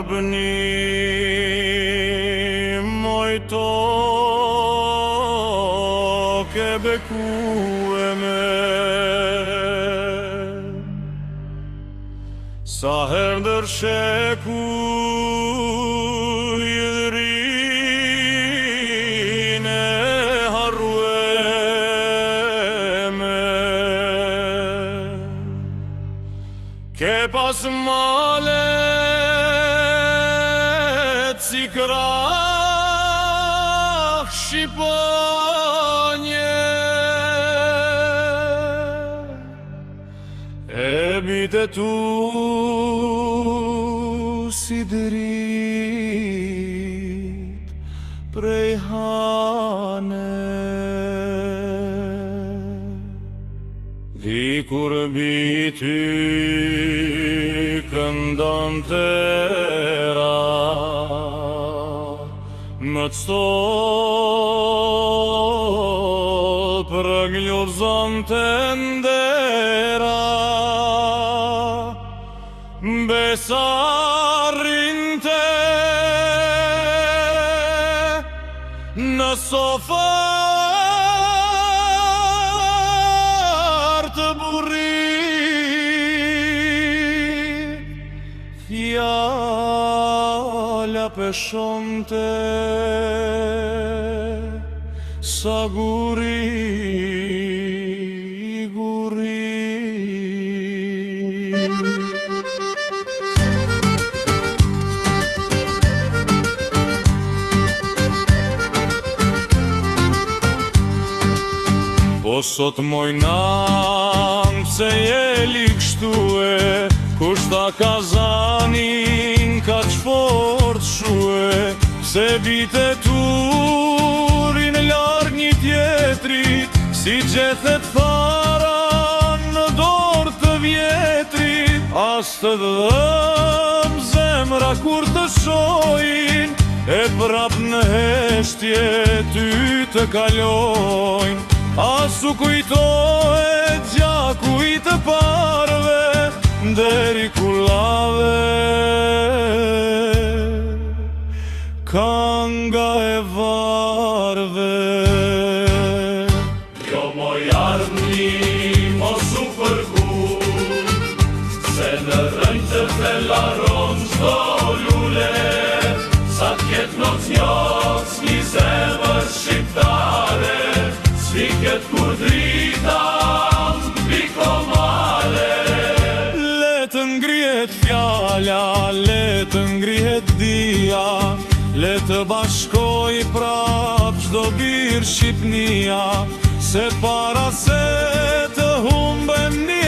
bënim moj toke bekueme. Sa her ndër shekuj dhirine harrueme, ke pas malet si krah shqipanje, e bite tu si drit prej hane. Dikur biti këndon tëra, më të stol për gluzon të ndera, besarinte në sofar të burrit, fjala peshonte sa guri i guri. Po sot mojnam se je likshtue, kushta kazanin ka qfort shue, se bite turin larg një tjetrit, si gjethet fara në dorë të vjetrit. As të dhëm zemra kur të shojin, e prap në heshtje ty të kalojnë. As u kujtohet gjaku i të parve, deri kullave kanga e varve. Jo moj ardhni mos u përkur, se në rënjë të fellaron qdo lule, sa t'ket noc njoc një zemër shqiptare, si ket kur drita mbi male. Le të ngrihet fjala, le të ngrihet dia, le të bashkoj prap çdo bir Shqipnia, se para se të humbem një